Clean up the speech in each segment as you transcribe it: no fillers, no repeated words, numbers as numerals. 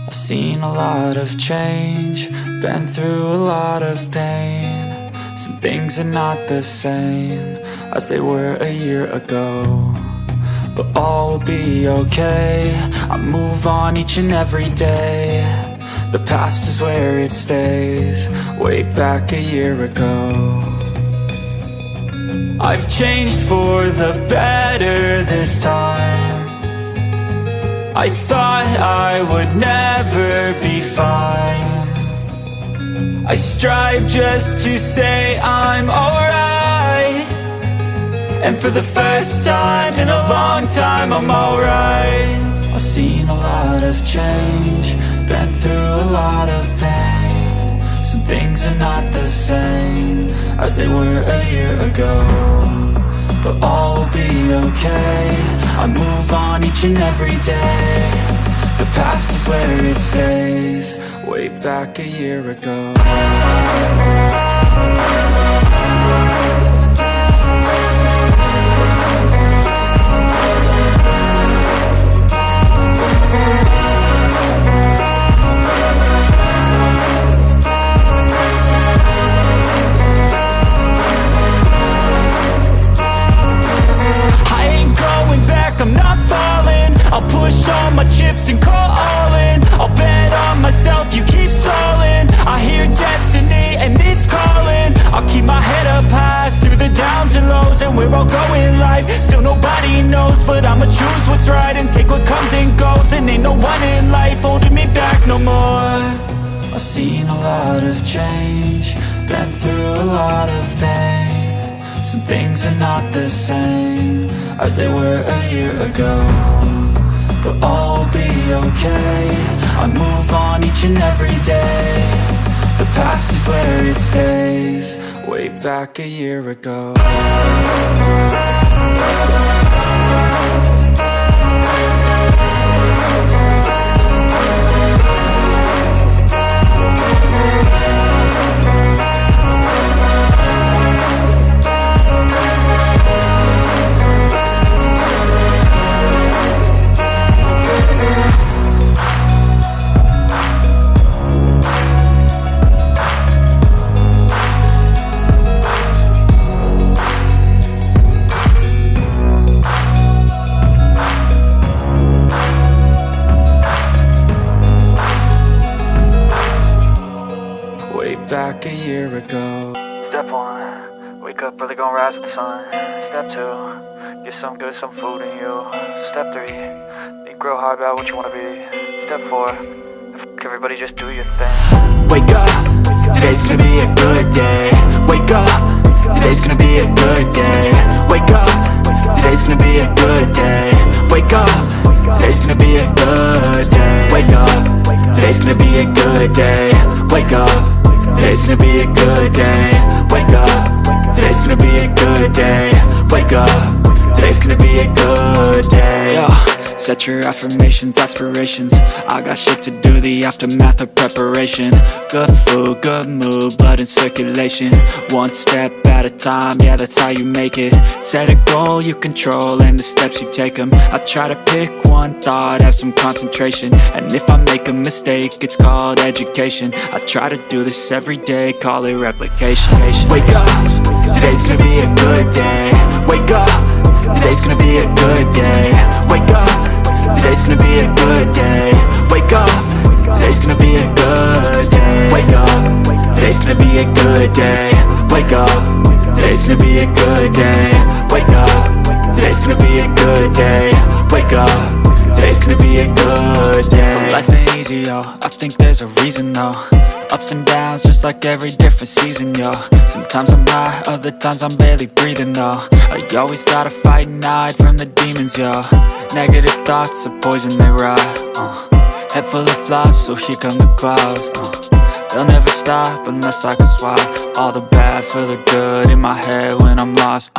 I've seen a lot of change, been through a lot of pain. Some things are not the same as they were a year ago, but all will be okay. I move on each and every day. The past is where it stays, way back a year ago. I've changed for the better this time. I thought I would never be fine. I strive just to say I'm alright, and for the first time in a long time I'm alright. I've seen a lot of change, been through a lot of pain. Some things are not the same as they were a year ago, but all will be okay. I move on each and every day. The past is where it stays, way back a year ago. I'm not falling, I'll push all my chips and call all in. I'll bet on myself, you keep stalling. I hear destiny and it's calling. I'll keep my head up high through the downs and lows, and we're all going life. Still nobody knows, but I'ma choose what's right and take what comes and goes. And ain't no one in life holding me back no more. I've seen a lot of change, been through a lot of pain. Some things are not the same as they were a year ago, but all will be okay. I move on each and every day. The past is where it stays, way back a year ago. Back a year ago. Step 1, wake up early, gonna rise with the sun. Step 2, get some good, some food in you. Step 3, think real hard about what you wanna be. Step 4, everybody just do your thing. Wake up, today's gonna be a good day. Wake up, today's gonna be a good day. Wake up, today's gonna be a good day. Wake up, today's gonna be a good day. Wake up, today's gonna be a good day. Wake up, today's gonna be a good day. Wake up, today's gonna be a good day. Wake up, today's gonna be a good day. Yo, set your affirmations, aspirations. I got shit to do, the aftermath of preparation. Good food, good mood, blood in circulation. One step at a time, yeah, that's how you make it. Set a goal you control and the steps you take them. I try to pick one thought, have some concentration. And if I make a mistake, it's called education. I try to do this every day, call it replication. Wake up, today's gonna be a good day. Wake up, today's gonna be a good day. Wake up, today's gonna be a good day. Wake up, today's gonna be a good day. Wake up, today's gonna be a good day. Wake up, today's gonna be a good day. Wake up, today's gonna be a good day. Wake up, today's gonna be a good day. So life ain't easy, yo, I think there's a reason though. Ups and downs, just like every different season, yo. Sometimes I'm high, other times I'm barely breathing, though. I always gotta fight and hide from the demons, yo. Negative thoughts are poison, they rot. Head full of flies, so here come the clouds. They'll never stop unless I can swap all the bad for the good in my head when I'm lost.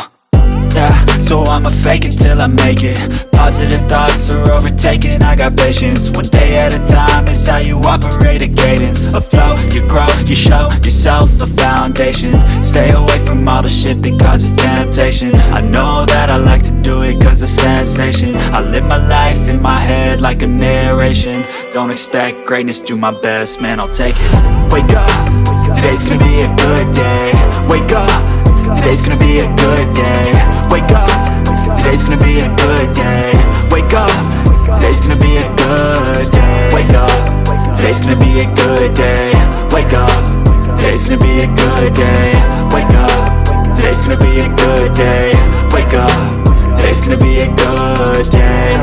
yeah. So I'ma fake it till I make it. Positive thoughts are overtaken, I got patience. One day at a time is how you operate a cadence. A flow, you grow, you show yourself a foundation. Stay away from all the shit that causes temptation. I know that I like to do it cause it's sensation. I live my life in my head like a narration. Don't expect greatness, do my best, man, I'll take it. Wake up, today's gonna be a good day. Wake up, today's gonna be a good day. Wake up, today's gonna be a good day. Wake up, today's gonna be a good day. Wake up, today's gonna be a good day. Wake up, today's gonna be a good day. Wake up, today's gonna be a good day. Wake up, today's gonna be a good day.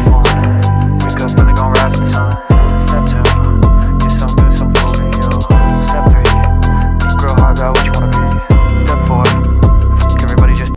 Wake up, really gon' rise with the sun. Step 2, get some good, some food in you. Step 3, think real hard about what you wanna be. Step 4, everybody just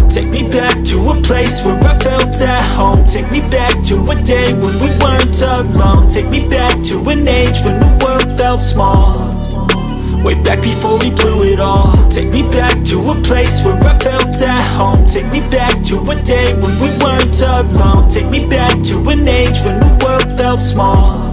Take me back to a place where I felt at home. Take me back to a day when we weren't alone. Take me back to an age when the world felt small. Way back before we blew it all. Take me back to a place where I felt at home. Take me back to a day when we weren't alone. Take me back to an age when the world felt small.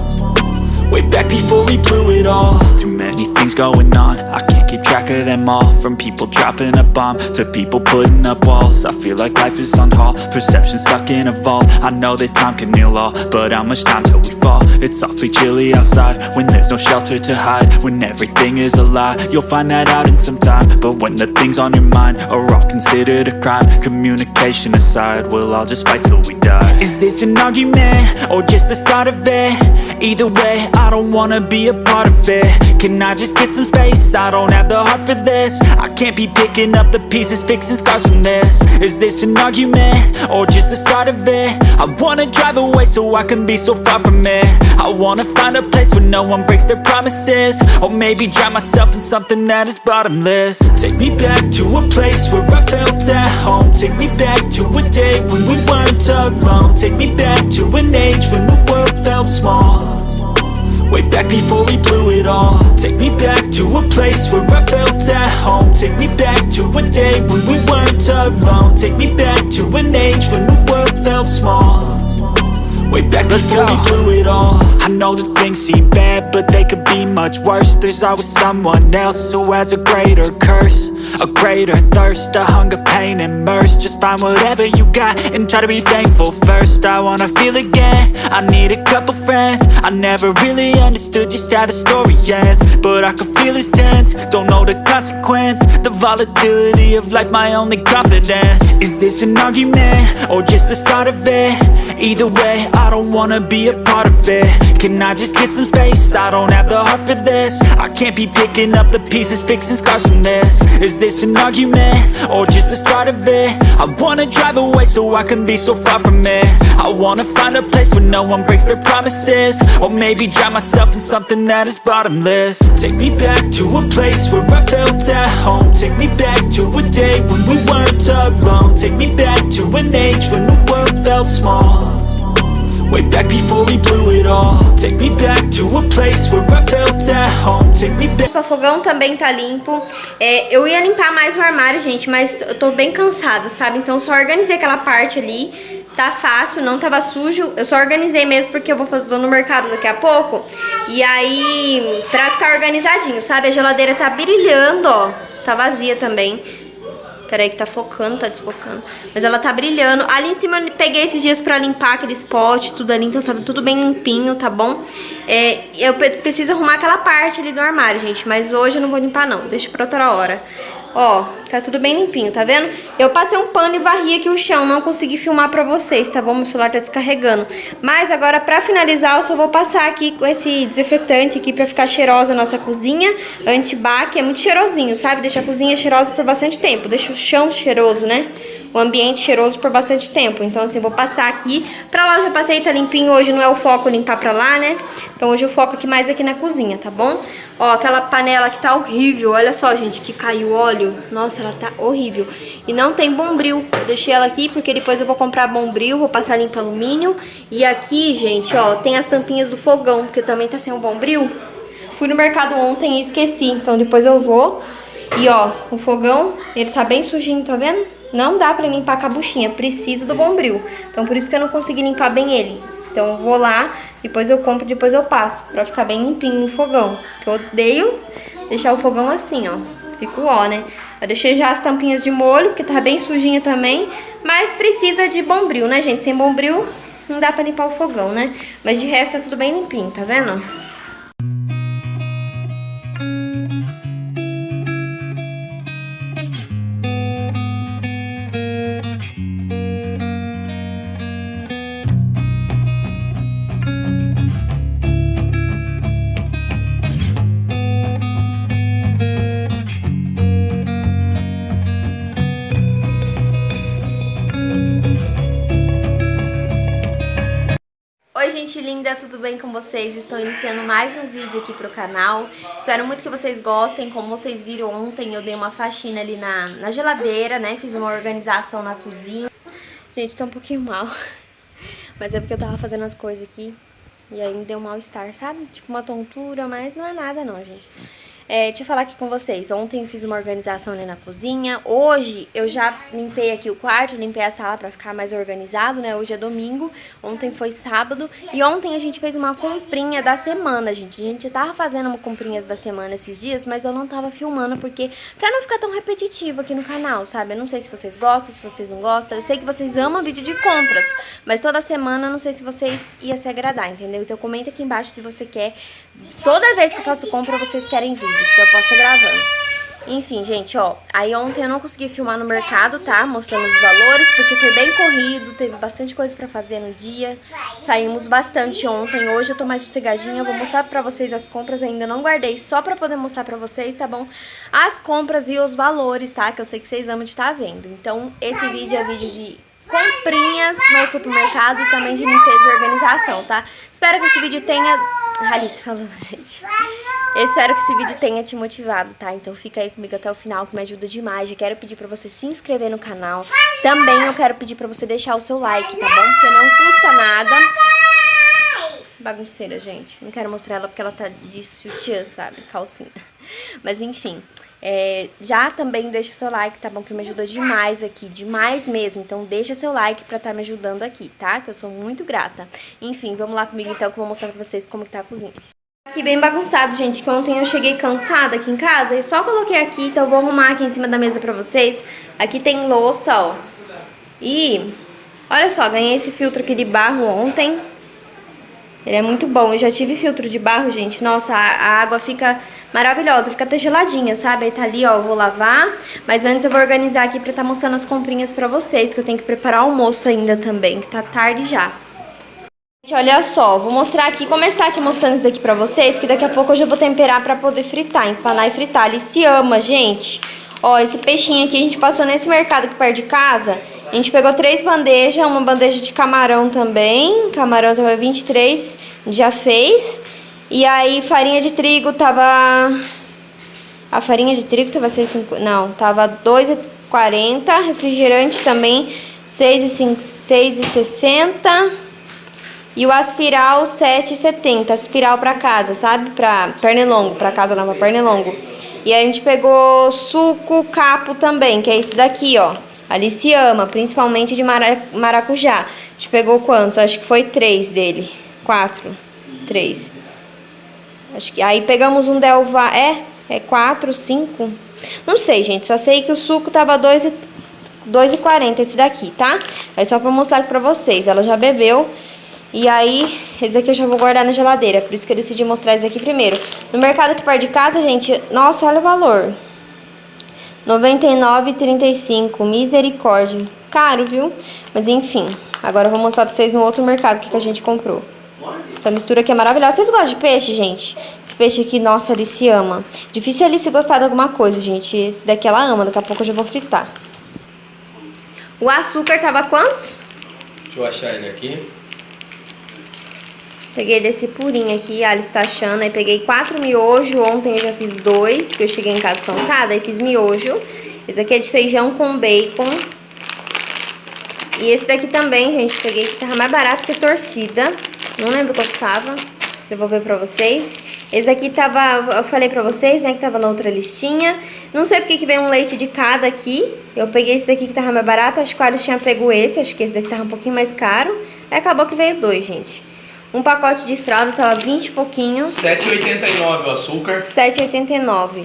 Way back before we blew it all. Too many things going on, I can't keep track of them all. From people dropping a bomb to people putting up walls. I feel like life is on hold, perception stuck in a vault. I know that time can heal all, but how much time till we fall? all. It's awfully chilly outside when there's no shelter to hide. When everything is a lie, you'll find that out in some time. But when the things on your mind are all considered a crime, communication aside, we'll all just fight till we die. Is this an argument or just the start of it? Either way, I don't wanna be a part of it. Can I just get some space? I don't have the heart for this. I can't be picking up the pieces, fixing scars from this. Is this an argument or just the start of it? I wanna drive away so I can be so far from it. I wanna find a place where no one breaks their promises. Or maybe drown myself in something that is bottomless. Take me back to a place where I felt at home. Take me back to a day when we weren't alone. Take me back to an age when the world felt small. Way back before we blew it all. Take me back to a place where I felt at home. Take me back to a day when we weren't alone. Take me back to an age when the world felt small. Way back before we blew it all. I know that things seem bad, but they could be much worse. There's always someone else who has a greater curse, a greater thirst, a hunger, pain, and mercy. Just find whatever you got and try to be thankful first. I wanna feel again, I need a couple friends. I never really understood just how the story ends, but I can feel it's tense, don't know the consequence. The volatility of life, my only confidence. Is this an argument or just the start of it? Either way, I don't wanna be a part of it. Can I just get some space? I don't have the heart for this. I can't be picking up the pieces, fixing scars from this. Is this an argument or just the start of it? I wanna drive away so I can be so far from it. I wanna find a place where no one breaks their promises. Or maybe drown myself in something that is bottomless. Take me back to a place where I felt at home. Take me back to a day when we weren't alone. Take me back to an age when the world felt small. Way back before we blew it all. Take me back to a place where I felt at home. Take me back. O fogão também tá limpo. Eu ia limpar mais o armário, gente, mas eu tô bem cansada, sabe? Então só organizei aquela parte ali. Tá fácil, não tava sujo. Eu só organizei mesmo porque eu vou no mercado daqui a pouco. E aí, pra ficar organizadinho, sabe? A geladeira tá brilhando, ó. Tá vazia também. Peraí que tá focando, tá desfocando. Mas ela tá brilhando. Ali em cima eu peguei esses dias pra limpar aqueles potes, tudo ali. Então tá tudo bem limpinho, tá bom? Eu preciso arrumar aquela parte ali do armário, gente. Mas hoje eu não vou limpar não, deixa pra outra hora. Ó, tá tudo bem limpinho, tá vendo? Eu passei um pano e varri aqui o chão, não consegui filmar pra vocês, tá bom? Meu celular tá descarregando. Mas agora, pra finalizar, eu só vou passar aqui com esse desinfetante aqui pra ficar cheirosa a nossa cozinha. Antibac, é muito cheirosinho, sabe? Deixa a cozinha cheirosa por bastante tempo. Deixa o chão cheiroso, né? O ambiente cheiroso por bastante tempo. Então, assim, vou passar aqui. Pra lá eu já passei, tá limpinho. Hoje não é o foco limpar pra lá, né? Então, hoje eu foco aqui mais aqui na cozinha, tá bom? Ó, aquela panela que tá horrível. Olha só, gente, que caiu óleo. Nossa, ela tá horrível. E não tem bombril. Eu deixei ela aqui porque depois eu vou comprar bombril. Vou passar limpo alumínio. E aqui, gente, ó, tem as tampinhas do fogão, porque também tá sem um bombril. Fui no mercado ontem e esqueci. Então, depois eu vou. E, ó, o fogão, ele tá bem sujinho, tá vendo? Não dá pra limpar com a buchinha, precisa do bombril. Então por isso que eu não consegui limpar bem ele. Então eu vou lá, depois eu compro, depois eu passo, pra ficar bem limpinho no fogão. Que eu odeio deixar o fogão assim, ó. Fica ó, né? Eu deixei já as tampinhas de molho, porque tá bem sujinha também. Mas precisa de bombril, né, gente? Sem bombril não dá pra limpar o fogão, né? Mas de resto tá tudo bem limpinho, tá vendo? Oi gente linda, tudo bem com vocês? Estou iniciando mais um vídeo aqui pro canal. Espero muito que vocês gostem. Como vocês viram ontem, eu dei uma faxina ali na geladeira, né? Fiz uma organização na cozinha. Gente, tô um pouquinho mal. Mas é porque eu tava fazendo as coisas aqui e aí me deu um mal-estar, sabe? Tipo uma tontura, mas não é nada não, gente. Deixa eu falar aqui com vocês. Ontem eu fiz uma organização ali na cozinha. Hoje eu já limpei aqui o quarto, limpei a sala pra ficar mais organizado, né? Hoje é domingo, ontem foi sábado. E ontem a gente fez uma comprinha da semana, gente. A gente tava fazendo uma comprinhas da semana esses dias, mas eu não tava filmando porque... Pra não ficar tão repetitivo aqui no canal, sabe? Eu não sei se vocês gostam, se vocês não gostam. Eu sei que vocês amam vídeo de compras, mas toda semana eu não sei se vocês iam se agradar, entendeu? Então comenta aqui embaixo se você quer... Toda vez que eu faço compra, vocês querem vídeo, que eu posso estar gravando. Enfim, gente, ó, aí ontem eu não consegui filmar no mercado, tá? Mostrando os valores, porque foi bem corrido, teve bastante coisa pra fazer no dia. Saímos bastante ontem, hoje eu tô mais sossegadinha, eu vou mostrar pra vocês as compras, ainda não guardei, só pra poder mostrar pra vocês, tá bom? As compras e os valores, tá? Que eu sei que vocês amam de estar vendo. Então, esse vídeo é vídeo de comprinhas no supermercado e também de limpeza e organização, tá? Espero que esse vídeo tenha... Alice falando, gente. Eu espero que esse vídeo tenha te motivado, tá? Então fica aí comigo até o final, que me ajuda demais. Já quero pedir pra você se inscrever no canal. Também eu quero pedir pra você deixar o seu like, tá bom? Porque não custa nada. Bagunceira, gente. Não quero mostrar ela porque ela tá de sutiã, sabe? Calcinha. Mas enfim... já também deixa seu like, tá bom? Que me ajuda demais aqui, demais mesmo. Então deixa seu like pra tá me ajudando aqui, tá? Que eu sou muito grata. Enfim, vamos lá comigo então, que eu vou mostrar pra vocês como que tá a cozinha. Aqui bem bagunçado, gente, que ontem eu cheguei cansada aqui em casa e só coloquei aqui, então eu vou arrumar aqui em cima da mesa pra vocês. Aqui tem louça, ó. E olha só, ganhei esse filtro aqui de barro ontem. Ele é muito bom, eu já tive filtro de barro, gente. Nossa, a água fica maravilhosa, fica até geladinha, sabe? Aí tá ali, ó, eu vou lavar. Mas antes eu vou organizar aqui pra tá mostrando as comprinhas pra vocês, que eu tenho que preparar o almoço ainda também, que tá tarde já. Gente, olha só, vou mostrar aqui, começar aqui mostrando isso daqui pra vocês, que daqui a pouco eu já vou temperar pra poder fritar, empanar e fritar. Ele se ama, gente. Ó, esse peixinho aqui a gente passou nesse mercado aqui perto de casa. A gente pegou 3 bandejas, uma bandeja de camarão também. Camarão tava 23, já fez. E aí farinha de trigo tava... A farinha de trigo tava 6,50... Não, tava 2,40. Refrigerante também 6,60. E o aspiral 7,70. Aspiral pra casa, sabe? Pra pernilongo, pra casa não, pra pernilongo. E aí a gente pegou suco capo também, que é esse daqui, ó. Alice ama, principalmente de maracujá. A gente pegou quantos? Acho que foi 3 dele. 4. 3. Acho que... Aí pegamos um Delva... É 4, 5. Não sei, gente. Só sei que o suco tava 2,40 esse daqui, tá? É só pra mostrar aqui pra vocês. Ela já bebeu. E aí, esse aqui eu já vou guardar na geladeira. Por isso que eu decidi mostrar esse aqui primeiro. No mercado aqui perto de casa, gente... Nossa, olha o valor. R$ 99,35, misericórdia. Caro, viu? Mas enfim, agora eu vou mostrar pra vocês no outro mercado que a gente comprou. Essa mistura aqui é maravilhosa. Vocês gostam de peixe, gente? Esse peixe aqui, nossa, a Alice ama. Difícil a Alice gostar de alguma coisa, gente. Esse daqui ela ama, daqui a pouco eu já vou fritar. O açúcar tava quantos? Deixa eu achar ele aqui. Peguei desse purinho aqui, a Alice tá achando. Aí peguei 4 miojos, ontem eu já fiz 2, que eu cheguei em casa cansada, aí fiz miojo. Esse aqui é de feijão com bacon. E esse daqui também, gente, peguei que tava mais barato que torcida. Não lembro quanto tava, eu vou ver pra vocês. Esse aqui tava, eu falei pra vocês, né, que tava na outra listinha. Não sei porque que veio um leite de cada aqui. Eu peguei esse daqui que tava mais barato, acho que o Alice tinha pego esse, acho que esse daqui tava um pouquinho mais caro. Aí acabou que veio 2, gente. Um pacote de fralda tava 20 e pouquinho. R$ 7,89 o açúcar. 7,89.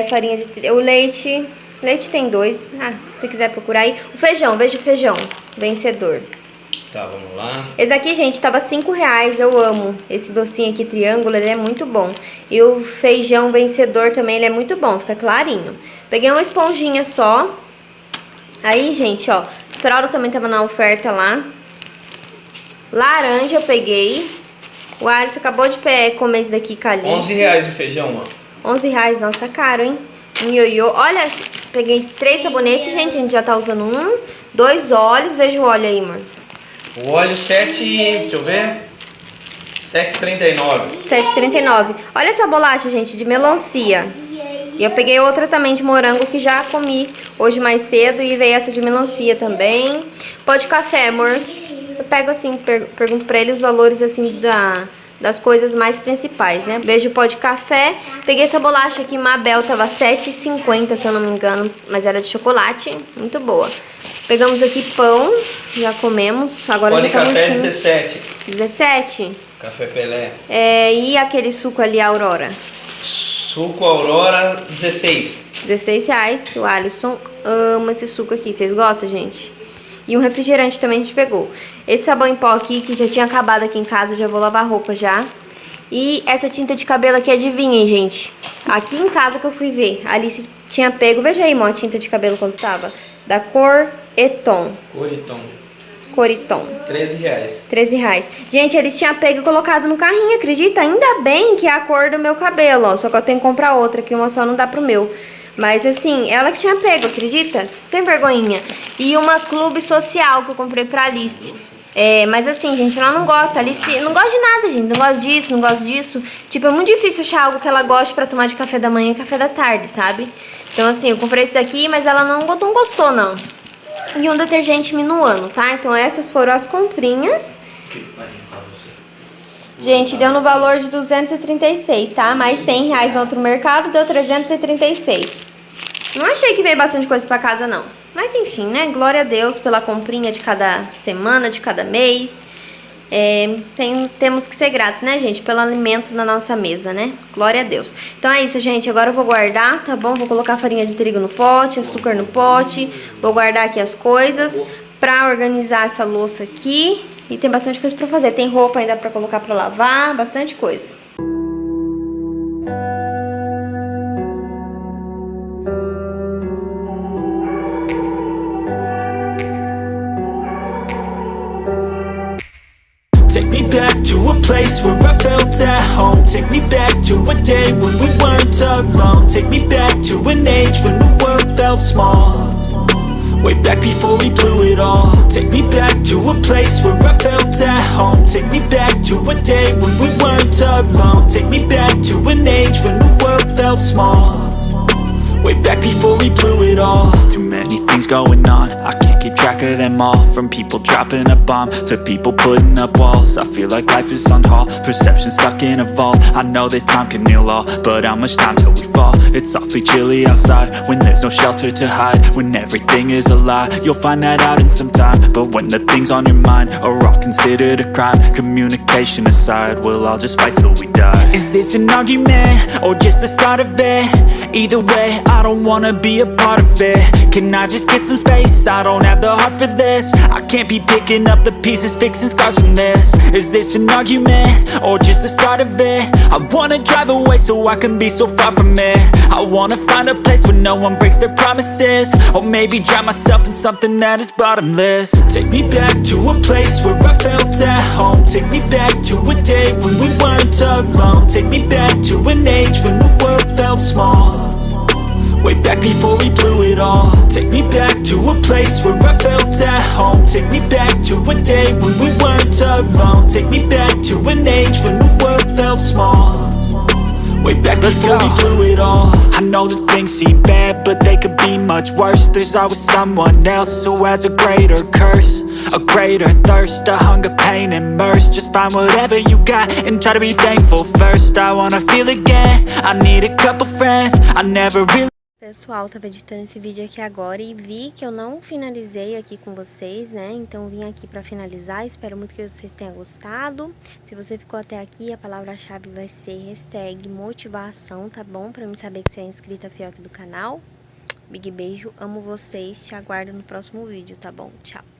Farinha de trigo. O leite. Leite tem 2. Ah, se quiser procurar aí. O feijão, veja o feijão. Vencedor. Tá, vamos lá. Esse aqui, gente, tava R$5. Eu amo. Esse docinho aqui, triângulo, ele é muito bom. E o feijão vencedor também, ele é muito bom. Fica clarinho. Peguei uma esponjinha só. Aí, gente, ó. Fralda também tava na oferta lá. Laranja eu peguei. O Alice acabou de comer esse daqui, calice. R$11 o feijão, ó. R$11, nossa, tá caro, hein? Um ioiô. Olha, peguei 3 sabonetes, gente. A gente já tá usando 1. 2 óleos. Veja o óleo aí, amor. O óleo 7, deixa eu ver. 7,39. 7,39. Olha essa bolacha, gente, de melancia. E eu peguei outra também de morango que já comi hoje mais cedo. E veio essa de melancia também. Pó de café, amor. Eu pego assim, pergunto pra ele os valores assim das coisas mais principais, né? Vejo o pó de café. Peguei essa bolacha aqui, Mabel, tava R$7,50, se eu não me engano, mas era de chocolate, muito boa. Pegamos aqui pão, já comemos, agora pó já de tá café murchinho. 17. 17? Café Pelé. E aquele suco ali, Aurora? Suco Aurora 16. R$16. O Alisson ama esse suco aqui. Vocês gostam, gente? E um refrigerante também a gente pegou. Esse sabão em pó aqui, que já tinha acabado aqui em casa, já vou lavar roupa já. E essa tinta de cabelo aqui, adivinhem, gente? Aqui em casa que eu fui ver, a Alice tinha pego, veja aí, a tinta de cabelo quando tava. Da cor Eton. Coriton. R$13. R$13. Gente, eles tinham pego e colocado no carrinho, acredita? Ainda bem que é a cor do meu cabelo, ó. Só que eu tenho que comprar outra, que uma só não dá pro meu. Mas assim, ela que tinha pego, acredita? Sem vergonhinha. E uma clube social que eu comprei pra Alice. Mas assim, gente, ela não gosta. Alice não gosta de nada, gente. Não gosta disso, não gosta disso. Tipo, é muito difícil achar algo que ela goste pra tomar de café da manhã e café da tarde, sabe? Então assim, eu comprei esse daqui, mas ela não gostou, não. E um detergente minuano, tá? Então essas foram as comprinhas. Gente, deu no valor de 236, tá? Mais R$100 no outro mercado, deu 336. Não achei que veio bastante coisa pra casa, não. Mas enfim, né? Glória a Deus pela comprinha de cada semana, de cada mês. Temos que ser gratos, né, gente? Pelo alimento na nossa mesa, né? Glória a Deus. Então é isso, gente. Agora eu vou guardar, tá bom? Vou colocar farinha de trigo no pote, açúcar no pote. Vou guardar aqui as coisas pra organizar essa louça aqui. E tem bastante coisa pra fazer. Tem roupa ainda pra colocar pra lavar, bastante coisa. Take me back to a place where I felt at home. Take me back to a day when we weren't alone. Take me back to an age when the world felt small. Way back before we blew it all. Take me back to a place where I felt at home. Take me back to a day when we weren't alone. Take me back to an age when the world felt small. Way back before we blew it all. Too many things going on, I can't keep track of them all. From people dropping a bomb to people putting up walls. I feel like life is on hold, perception stuck in a vault. I know that time can heal all, but how much time till we fall? It's awfully chilly outside, when there's no shelter to hide. When everything is a lie, you'll find that out in some time. But when the things on your mind are all considered a crime, communication aside, we'll all just fight till we die. Is this an argument, or just the start of it? Either way, I don't wanna be a part of it. Can I just get some space? I don't have the heart for this. I can't be picking up the pieces, fixing scars from this. Is this an argument, or just the start of it? I wanna drive away so I can be so far from it. I wanna find a place where no one breaks their promises. Or maybe drown myself in something that is bottomless. Take me back to a place where I felt at home. Take me back to a day when we weren't alone. Take me back to an age when the world felt small. Way back before we blew it all. Take me back to a place where I felt at home. Take me back to a day when we weren't alone. Take me back to an age when the world felt small. Way back before we blew it all. I know that things seem bad, but they could be much worse. There's always someone else who has a greater curse, a greater thirst, a hunger, pain, and mercy. Just find whatever you got and try to be thankful first. I wanna feel again, I need a couple friends. I never really. Pessoal, tava editando esse vídeo aqui agora e vi que eu não finalizei aqui com vocês, né? Então vim aqui pra finalizar, espero muito que vocês tenham gostado. Se você ficou até aqui, a palavra-chave vai ser #motivação, tá bom? Pra mim saber que você é inscrita fiel aqui do canal. Big beijo, amo vocês, te aguardo no próximo vídeo, tá bom? Tchau!